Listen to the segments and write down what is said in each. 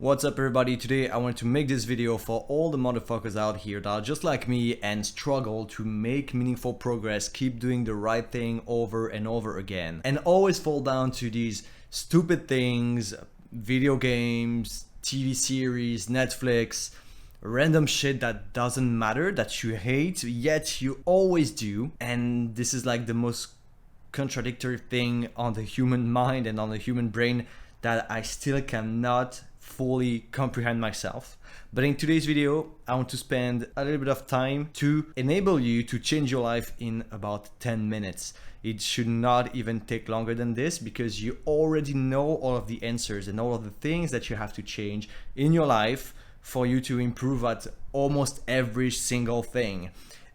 What's up everybody, today I wanted to make this video for all the motherfuckers out here that are just like me and struggle to make meaningful progress, keep doing the right thing over and over again, and always fall down to these stupid things, video games, TV series, Netflix, random shit that doesn't matter, that you hate, yet you always do. And this is like the most contradictory thing on the human mind and on the human brain that I still cannot fully comprehend myself. But in today's video, I want to spend a little bit of time to enable you to change your life in about 10 minutes. It should not even take longer than this because you already know all of the answers and all of the things that you have to change in your life for you to improve at almost every single thing.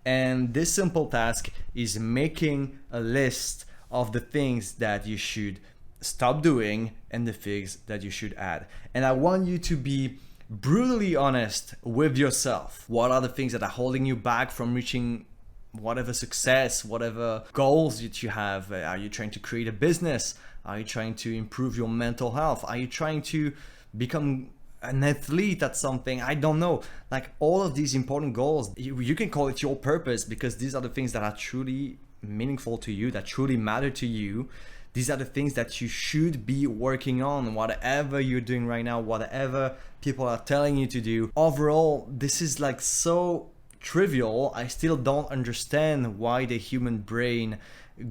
And this simple task is making a list of the things that you should stop doing and the things that you should add. And I want you to be brutally honest with yourself. What are the things that are holding you back from reaching whatever success, whatever goals that you have? Are you trying to create a business? Are you trying to improve your mental health? Are you trying to become an athlete at something? I don't know. Like all of these important goals, you can call it your purpose because these are the things that are truly meaningful to you, that truly matter to you. These are the things that you should be working on, whatever you're doing right now, whatever people are telling you to do. Overall, this is like so trivial. I still don't understand why the human brain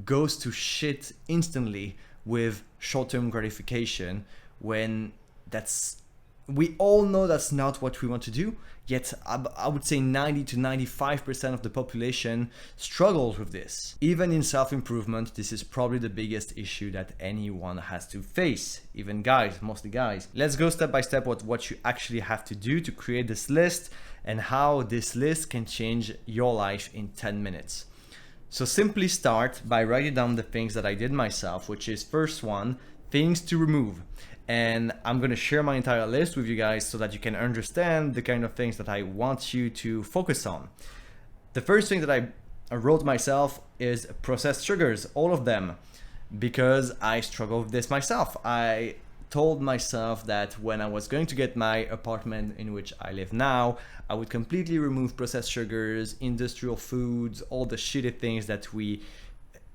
goes to shit instantly with short-term gratification when we all know that's not what we want to do. Yet I would say 90 to 95% of the population struggles with this. Even in self-improvement, this is probably the biggest issue that anyone has to face, even guys, mostly guys. Let's go step by step what you actually have to do to create this list and how this list can change your life in 10 minutes. So simply start by writing down the things that I did myself, which is first one, things to remove. And I'm going to share my entire list with you guys so that you can understand the kind of things that I want you to focus on. The first thing that I wrote myself is processed sugars, all of them, because I struggle with this myself. I told myself that when I was going to get my apartment in which I live now, I would completely remove processed sugars, industrial foods, all the shitty things that we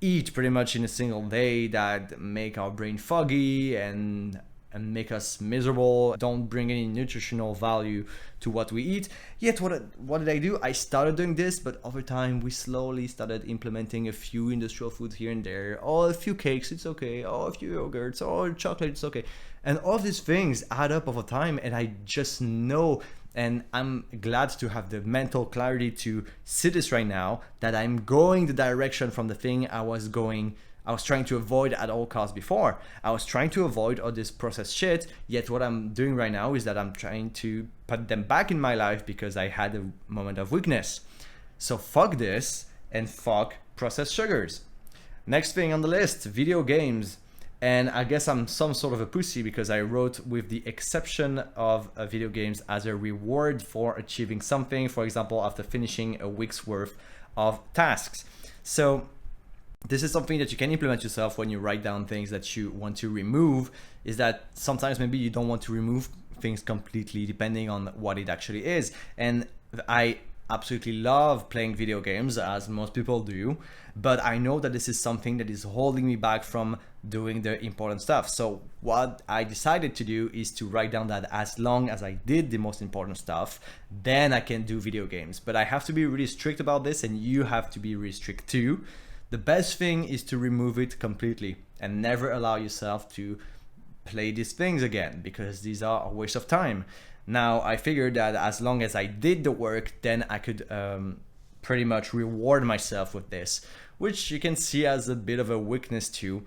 eat pretty much in a single day that make our brain foggy and make us miserable, don't bring any nutritional value to what we eat. Yet what did I do? I started doing this, but over time we slowly started implementing a few industrial foods here and there. Oh, a few cakes, it's okay. Oh, a few yogurts, oh, chocolate, it's okay. And all of these things add up over time, and I just know, and I'm glad to have the mental clarity to see this right now, that I'm going the direction from the thing I was trying to avoid at all costs before. I was trying to avoid all this processed shit, yet what I'm doing right now is that I'm trying to put them back in my life because I had a moment of weakness. So fuck this and fuck processed sugars. Next thing on the list, video games. And I guess I'm some sort of a pussy because I wrote with the exception of video games as a reward for achieving something, for example, after finishing a week's worth of tasks. So this is something that you can implement yourself when you write down things that you want to remove, is that sometimes maybe you don't want to remove things completely depending on what it actually is. And I absolutely love playing video games, as most people do, but I know that this is something that is holding me back from doing the important stuff. So what I decided to do is to write down that as long as I did the most important stuff, then I can do video games. But I have to be really strict about this, and you have to be really strict too. The best thing is to remove it completely and never allow yourself to play these things again because these are a waste of time. Now, I figured that as long as I did the work, then I could pretty much reward myself with this, which you can see as a bit of a weakness too.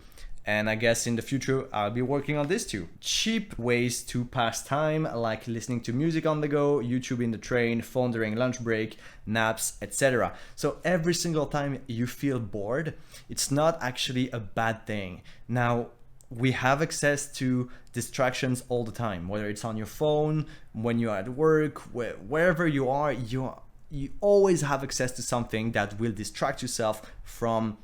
And I guess in the future, I'll be working on this too. Cheap ways to pass time, like listening to music on the go, YouTube in the train, phone during lunch break, naps, etc. So every single time you feel bored, it's not actually a bad thing. Now, we have access to distractions all the time, whether it's on your phone, when you're at work, wherever you are, you always have access to something that will distract yourself from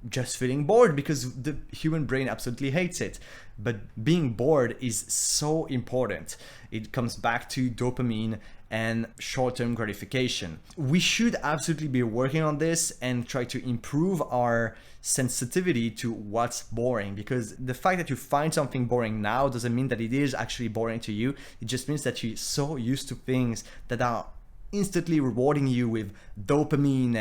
just feeling bored, because the human brain absolutely hates it. But being bored is so important. It comes back to dopamine and short-term gratification. We should absolutely be working on this and try to improve our sensitivity to what's boring, because the fact that you find something boring now doesn't mean that it is actually boring to you. It just means that you're so used to things that are instantly rewarding you with dopamine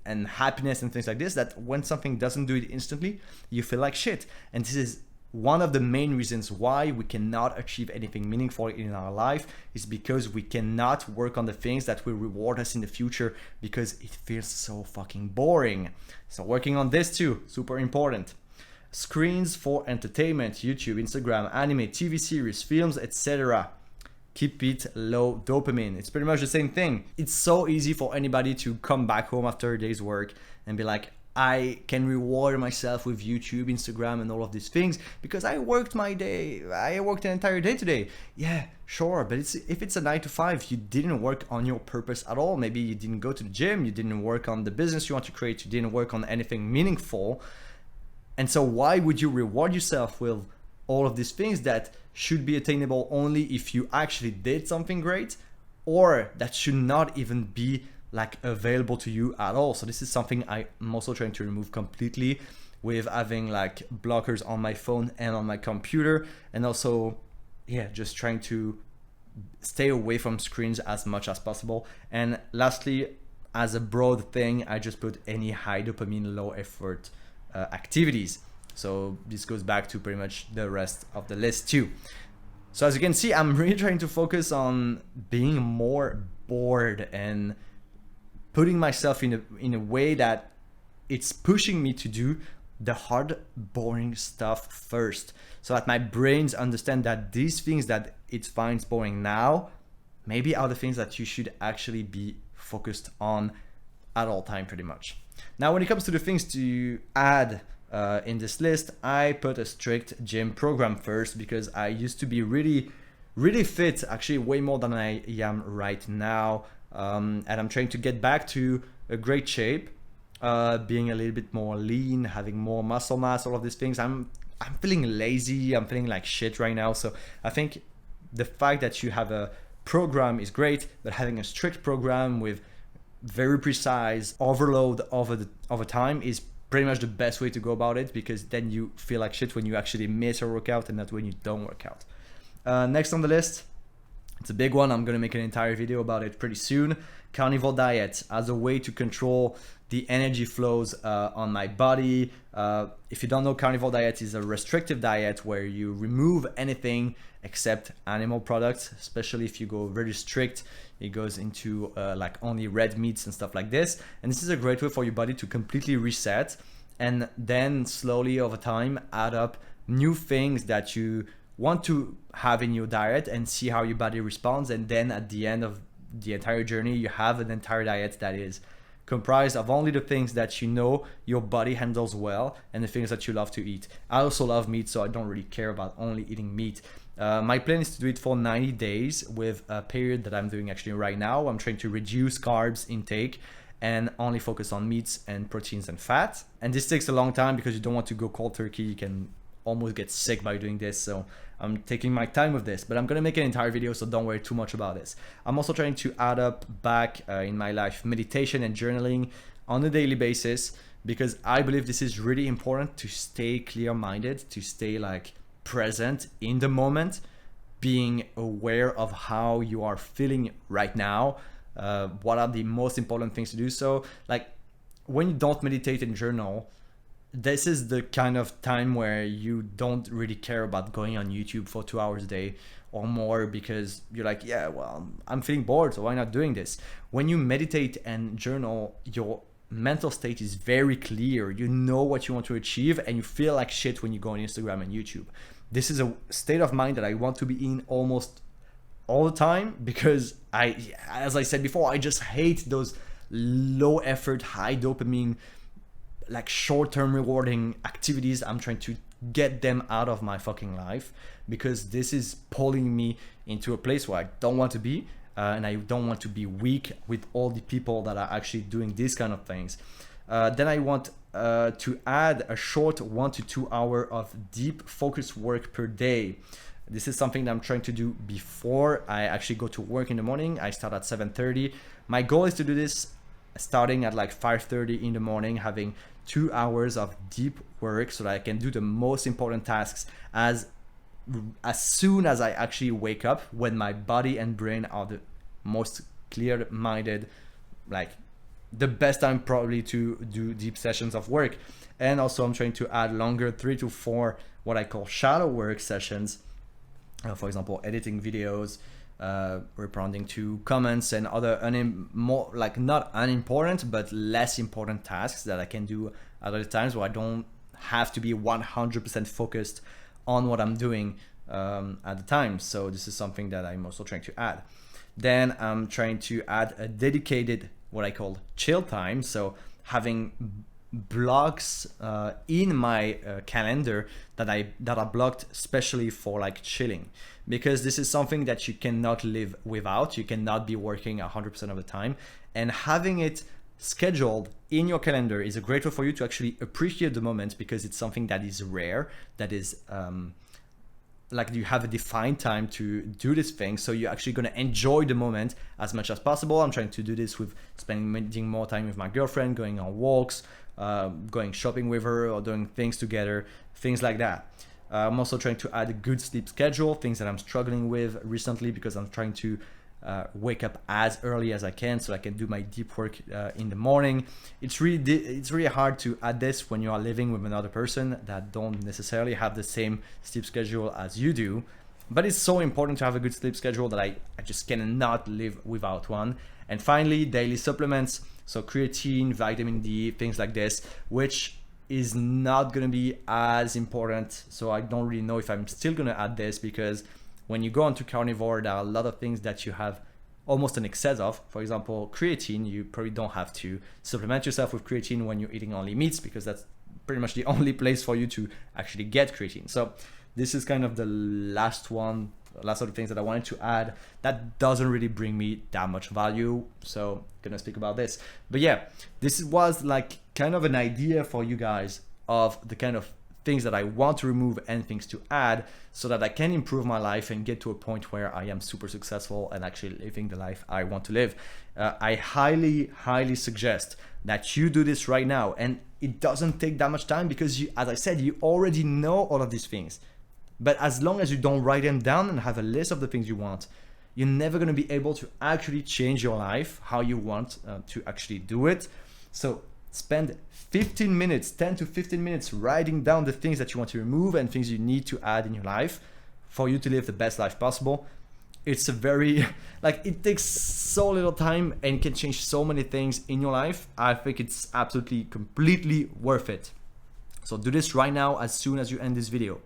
and happiness and things like this, that when something doesn't do it instantly, you feel like shit. And this is one of the main reasons why we cannot achieve anything meaningful in our life, is because we cannot work on the things that will reward us in the future, because it feels so fucking boring. So working on this too, super important. Screens for entertainment, YouTube, Instagram, anime, TV series, films, etc. Keep it low dopamine. It's pretty much the same thing. It's so easy for anybody to come back home after a day's work and be like, I can reward myself with YouTube, Instagram, and all of these things because I worked my day. I worked an entire day today. Yeah, sure. But if it's a 9 to 5, you didn't work on your purpose at all. Maybe you didn't go to the gym. You didn't work on the business you want to create. You didn't work on anything meaningful. And so why would you reward yourself with all of these things that should be attainable only if you actually did something great, or that should not even be like available to you at all? So this is something I'm also trying to remove completely, with having like blockers on my phone and on my computer, and also just trying to stay away from screens as much as possible. And lastly, as a broad thing, I just put any high dopamine, low effort activities. So this goes back to pretty much the rest of the list too. So as you can see, I'm really trying to focus on being more bored and putting myself in a way that it's pushing me to do the hard, boring stuff first, so that my brains understand that these things that it finds boring now maybe are the things that you should actually be focused on at all time, pretty much. Now, when it comes to the things to add in this list, I put a strict gym program first, because I used to be really fit, actually way more than I am right now. And I'm trying to get back to a great shape, being a little bit more lean, having more muscle mass, all of these things. I'm feeling lazy, I'm feeling like shit right now. So I think the fact that you have a program is great, but having a strict program with very precise overload over time is pretty much the best way to go about it, because then you feel like shit when you actually miss a workout and not when you don't work out. Next on the list, it's a big one. I'm gonna make an entire video about it pretty soon. Carnivore diet as a way to control the energy flows on my body. If you don't know, carnivore diet is a restrictive diet where you remove anything except animal products, especially if you go very strict. It goes into like only red meats and stuff like this. And this is a great way for your body to completely reset, and then slowly over time add up new things that you want to have in your diet and see how your body responds. And then at the end of the entire journey, you have an entire diet that is comprised of only the things that you know your body handles well and the things that you love to eat. I also love meat, so I don't really care about only eating meat. My plan is to do it for 90 days with a period that I'm doing actually right now. I'm trying to reduce carbs intake and only focus on meats and proteins and fat. And this takes a long time because you don't want to go cold turkey. You can almost get sick by doing this. So I'm taking my time with this, but I'm gonna make an entire video, so don't worry too much about this. I'm also trying to add up back in my life meditation and journaling on a daily basis, because I believe this is really important to stay clear-minded, to stay like present in the moment, being aware of how you are feeling right now, what are the most important things to do. So like when you don't meditate and journal, this is the kind of time where you don't really care about going on YouTube for 2 hours a day or more, because you're like, yeah, well, I'm feeling bored, so why not doing this? When you meditate and journal, your mental state is very clear. You know what you want to achieve, and you feel like shit when you go on Instagram and YouTube. This is a state of mind that I want to be in almost all the time, because as I said before, I just hate those low effort, high dopamine, like short-term rewarding activities. I'm trying to get them out of my fucking life, because this is pulling me into a place where I don't want to be, and I don't want to be weak with all the people that are actually doing these kind of things. Then I want to add a short 1 to 2 hour of deep focused work per day. This is something that I'm trying to do before I actually go to work in the morning. I start at 7:30. My goal is to do this starting at like 5:30 in the morning, having 2 hours of deep work so that I can do the most important tasks as soon as I actually wake up, when my body and brain are the most clear-minded, like the best time probably to do deep sessions of work. And also I'm trying to add longer 3 to 4 what I call shallow work sessions, for example editing videos, responding to comments and other more like not unimportant but less important tasks that I can do at other times, where I don't have to be 100% focused on what I'm doing at the time. So this is something that I'm also trying to add. Then I'm trying to add a dedicated what I call chill time, so having blocks in my calendar that are blocked especially for like chilling, because this is something that you cannot live without. You cannot be working 100% of the time, and having it scheduled in your calendar is a great way for you to actually appreciate the moment, because it's something that is rare, that is like you have a defined time to do this thing, so you're actually going to enjoy the moment as much as possible. I'm trying to do this with spending more time with my girlfriend, going on walks, going shopping with her, or doing things together, things like that. I'm also trying to add a good sleep schedule, things that I'm struggling with recently, because I'm trying to wake up as early as I can so I can do my deep work in the morning. It's really hard to add this when you are living with another person that don't necessarily have the same sleep schedule as you do, but it's so important to have a good sleep schedule that I just cannot live without one. And finally, daily supplements, so creatine, vitamin D, things like this, which is not going to be as important, so I don't really know if I'm still going to add this, because when you go onto carnivore, there are a lot of things that you have almost an excess of. For example, creatine, you probably don't have to supplement yourself with creatine when you're eating only meats, because that's pretty much the only place for you to actually get creatine. So this is kind of the last of the things that I wanted to add that doesn't really bring me that much value, so gonna speak about this. But yeah, this was like kind of an idea for you guys of the kind of things that I want to remove and things to add, so that I can improve my life and get to a point where I am super successful and actually living the life I want to live. I highly suggest that you do this right now, and it doesn't take that much time, because you, as I said, you already know all of these things. But as long as you don't write them down and have a list of the things you want, you're never going to be able to actually change your life how you want to actually do it. So spend 15 minutes, 10 to 15 minutes writing down the things that you want to remove and things you need to add in your life for you to live the best life possible. It's a very, like, it takes so little time and can change so many things in your life. I think it's absolutely, completely worth it. So do this right now as soon as you end this video.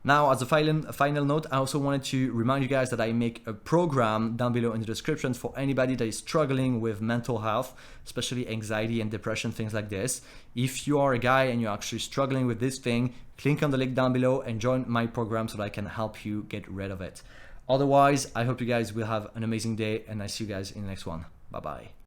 Now, as a final note, I also wanted to remind you guys that I make a program down below in the description for anybody that is struggling with mental health, especially anxiety and depression, things like this. If you are a guy and you're actually struggling with this thing, click on the link down below and join my program so that I can help you get rid of it. Otherwise, I hope you guys will have an amazing day, and I see you guys in the next one. Bye-bye.